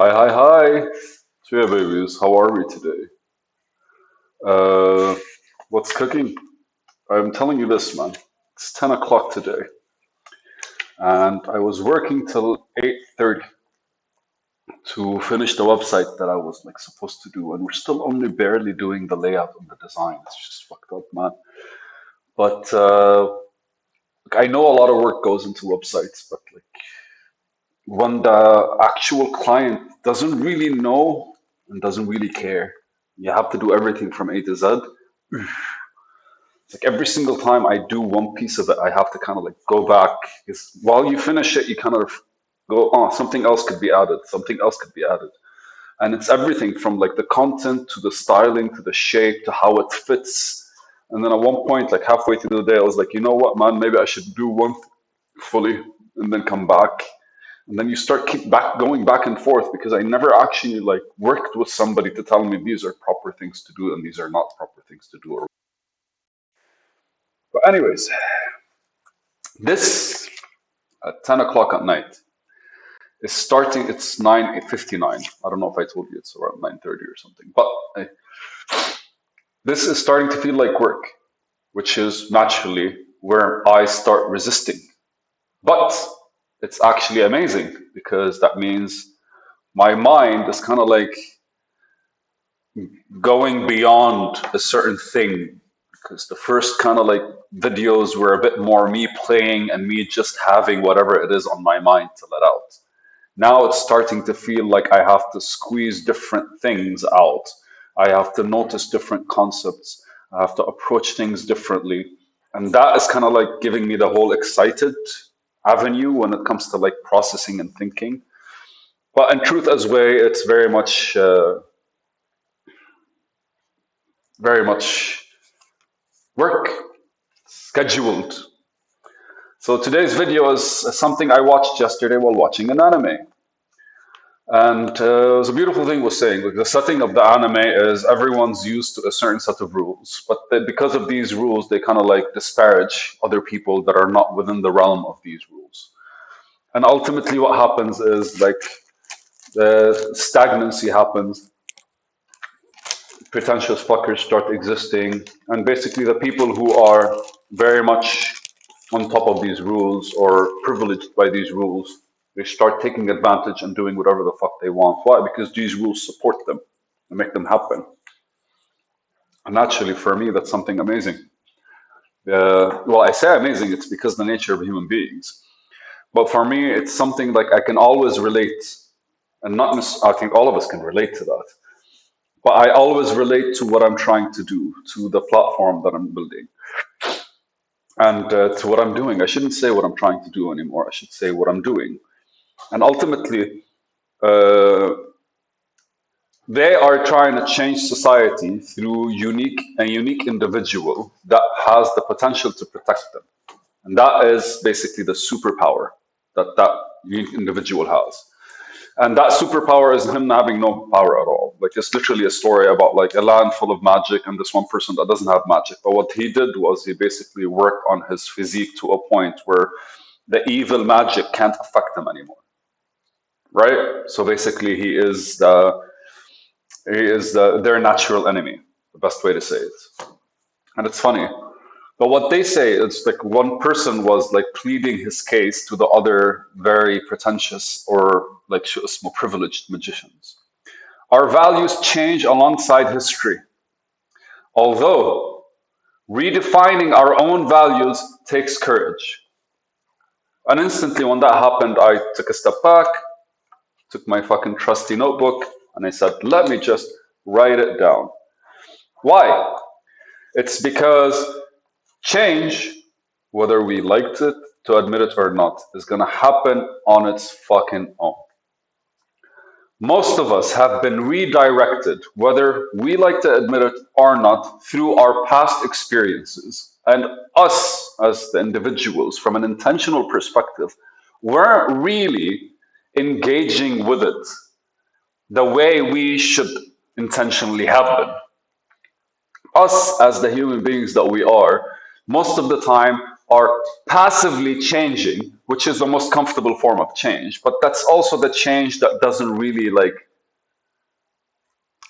Hi, hi, hi. So yeah, babies, how are we today? Uh, what's cooking? I'm telling you this, man. It's 10 o'clock today, and I was working till 8:30 to finish the website that I was like supposed to do, and we're still only barely doing the layout and the design. It's just fucked up, man. But like, I know a lot of work goes into websites, but like when the actual client doesn't really know and doesn't really care, you have to do everything from A to Z. Like every single time I do one piece of it, I have to kind of like go back. Because while you finish it, you kind of go, oh, something else could be added, something else could be added. And it's everything from like the content to the styling to the shape to how it fits. And then at one point, like halfway through the day, I was like, you know what, man, maybe I should do one fully and then come back. And then you start keep back going back and forth because I never actually like worked with somebody to tell me these are proper things to do and these are not proper things to do. But anyways, this at 10 o'clock at night is starting. It's 9:59. I don't know if I told you it's around 9:30 or something, but this is starting to feel like work, which is naturally where I start resisting. But it's actually amazing because that means my mind is kind of like going beyond a certain thing. Because the first kind of like videos were a bit more me playing and me just having whatever it is on my mind to let out. Now it's starting to feel like I have to squeeze different things out. I have to notice different concepts. I have to approach things differently. And that is kind of like giving me the whole excited avenue when it comes to like processing and thinking. But in truth as way, it's very much work, scheduled. So today's video is something I watched yesterday while watching an anime. And it was a beautiful thing was saying, like the setting of the anime is everyone's used to a certain set of rules, but because of these rules, they kind of like disparage other people that are not within the realm of these rules. And ultimately, what happens is like the stagnancy happens, pretentious fuckers start existing, and basically the people who are very much on top of these rules or privileged by these rules, they start taking advantage and doing whatever the fuck they want. Why? Because these rules support them and make them happen. And naturally, for me, that's something amazing. Well, I say amazing, it's because the nature of human beings. But for me, it's something like I can always relate, and not I think all of us can relate to that. But I always relate to what I'm trying to do, to the platform that I'm building, and to what I'm doing. I shouldn't say what I'm trying to do anymore. I should say what I'm doing. And ultimately, uh, they are trying to change society through a unique individual that has the potential to protect them. And that is basically the superpower that that unique individual has. And that superpower is him having no power at all. Like it's literally a story about like a land full of magic and this one person that doesn't have magic. But what he did was he basically worked on his physique to a point where the evil magic can't affect him anymore. Right? So basically their natural enemy, the best way to say it. And it's funny. But what they say is like one person was like pleading his case to the other very pretentious or like more privileged magicians. Our values change alongside history. Although redefining our own values takes courage. And instantly, when that happened, I took a step back, took my fucking trusty notebook, and I said, let me just write it down. Why? It's because change, whether we liked it to admit it or not, is going to happen on its fucking own. Most of us have been redirected, whether we like to admit it or not, through our past experiences. And us, as the individuals, from an intentional perspective, weren't really engaging with it the way we should intentionally have been. Us, as the human beings that we are, most of the time are passively changing, which is the most comfortable form of change. But that's also the change that doesn't really like,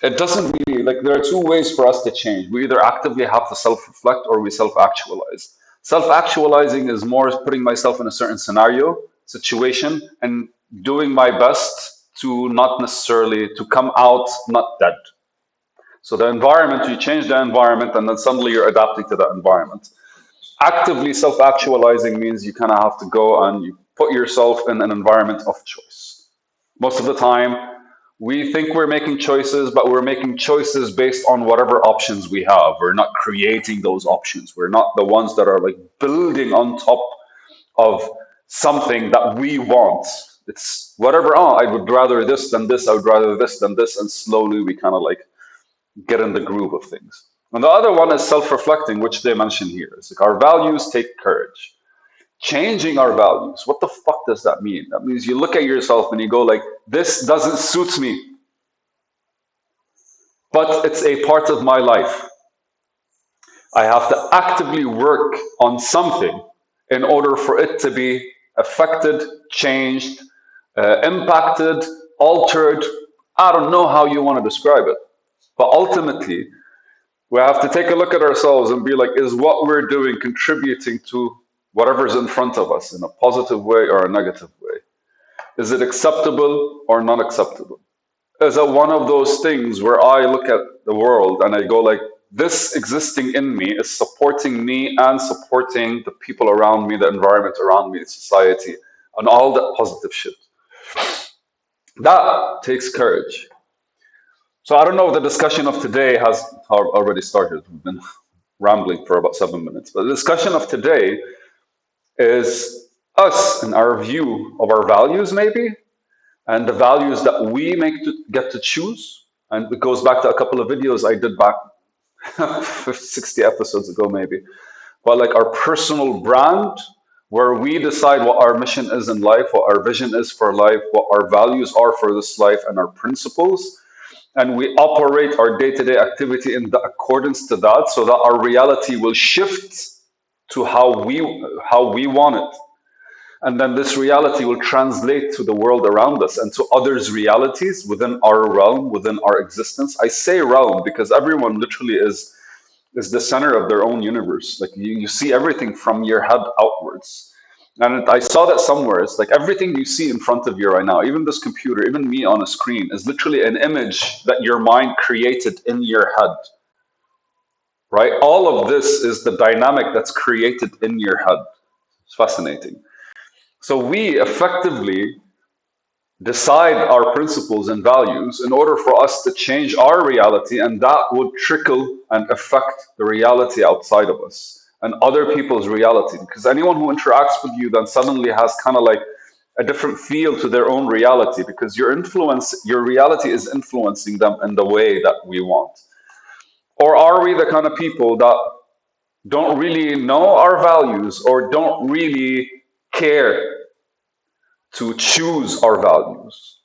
it doesn't really like, there are two ways for us to change. We either actively have to self reflect or we self actualize. Self actualizing is more putting myself in a certain scenario, situation, and doing my best to not necessarily to come out not dead. So the environment, you change the environment and then suddenly you're adapting to that environment. Actively self actualizing means you kind of have to go and you put yourself in an environment of choice. Most of the time, we think we're making choices, but we're making choices based on whatever options we have. We're not creating those options. We're not the ones that are like building on top of something that we want. It's whatever, oh, I would rather this than this, I would rather this than this, and slowly we kind of like get in the groove of things. And the other one is self reflecting, which they mention here. It's like our values take courage. Changing our values. What the fuck does that mean? That means you look at yourself and you go like, this doesn't suit me, but it's a part of my life. I have to actively work on something in order for it to be affected, changed, impacted, altered. I don't know how you want to describe it. But ultimately, we have to take a look at ourselves and be like, is what we're doing contributing to whatever's in front of us in a positive way or a negative way? Is it acceptable or not acceptable? Is it one of those things where I look at the world and I go like, this existing in me is supporting me and supporting the people around me, the environment around me, society, and all that positive shit. That takes courage. So I don't know if the discussion of today has already started. We've been rambling for about 7 minutes. But the discussion of today is us and our view of our values, maybe, and the values that we get to choose. And it goes back to a couple of videos I did back 60 episodes ago, maybe. But like our personal brand, where we decide what our mission is in life, what our vision is for life, what our values are for this life, and our principles, and we operate our day-to-day activity in the accordance to that so that our reality will shift to how we want it, and then this reality will translate to the world around us and to others realities within our realm, within our existence. I say realm because everyone literally is the center of their own universe. Like you see everything from your head outwards. And I saw that somewhere. It's like everything you see in front of you right now, even this computer, even me on a screen, is literally an image that your mind created in your head, right? All of this is the dynamic that's created in your head. It's fascinating. So we effectively decide our principles and values in order for us to change our reality, and that would trickle and affect the reality outside of us and other people's reality. Because anyone who interacts with you then suddenly has kind of like a different feel to their own reality because your reality is influencing them in the way that we want. Or are we the kind of people that don't really know our values or don't really care to choose our values?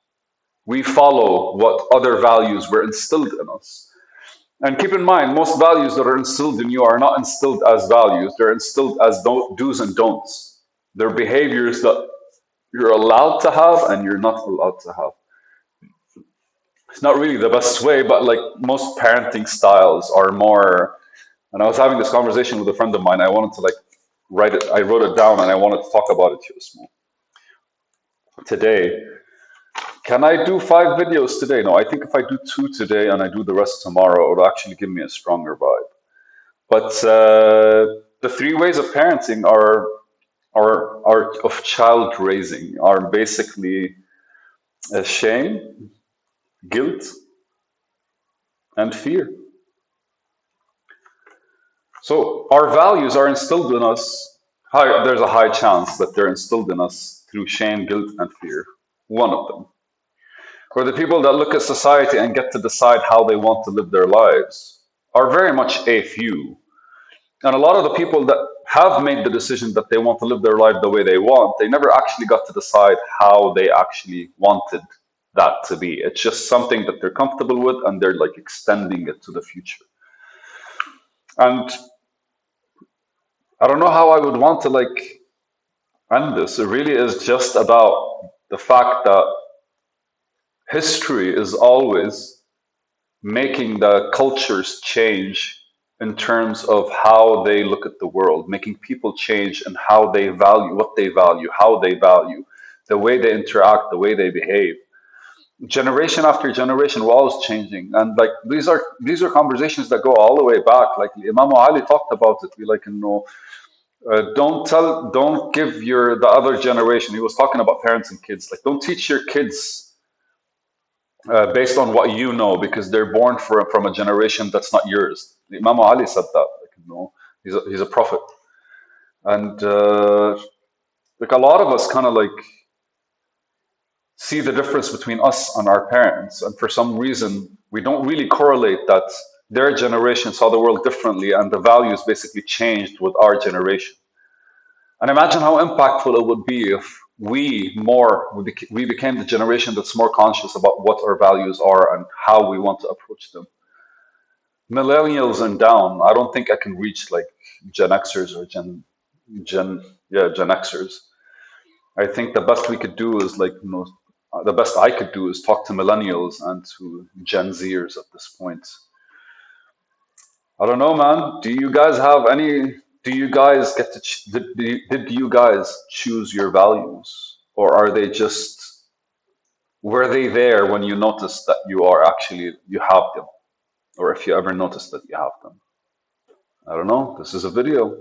We follow what other values were instilled in us. And keep in mind, most values that are instilled in you are not instilled as values, they're instilled as do's and don'ts. They're behaviors that you're allowed to have and you're not allowed to have. It's not really the best way, but like most parenting styles are more. And I was having this conversation with a friend of mine. I wanted to like write it, I wrote it down and I wanted to talk about it here small. Today, can I do 5 videos today? No, I think if I do 2 today and I do the rest tomorrow, it'll actually give me a stronger vibe. But the 3 ways of parenting are of child raising are basically shame, guilt, and fear. So our values are instilled in us. There's a high chance that they're instilled in us through shame, guilt, and fear. One of them. For the people that look at society and get to decide how they want to live their lives are very much a few. And a lot of the people that have made the decision that they want to live their life the way they want, they never actually got to decide how they actually wanted that to be. It's just something that they're comfortable with and they're like extending it to the future. And I don't know how I would want to like end this. It really is just about the fact that history is always making the cultures change in terms of how they look at the world, making people change in how they value, what they value, how they value, the way they interact, the way they behave. Generation after generation, we're always changing, and like these are conversations that go all the way back. Like Imam Ali talked about it. We like don't give your the other generation. He was talking about parents and kids. Like, don't teach your kids based on what you know, because they're born from a generation that's not yours. Imam Ali said that. He's a prophet, and like a lot of us kind of like see the difference between us and our parents, and for some reason we don't really correlate that their generation saw the world differently, and the values basically changed with our generation. And imagine how impactful it would be if we became the generation that's more conscious about what our values are and how we want to approach them. Millennials and down, I don't think I can reach like Gen Xers or Gen Gen Xers. I think the best we could do is the best I could do is talk to millennials and to Gen Zers at this point. I don't know, man. Do you guys have any? Do you guys get to? Did you guys choose your values, or are they just were they there when you noticed that you have them, or if you ever noticed that you have them? I don't know. This is a video.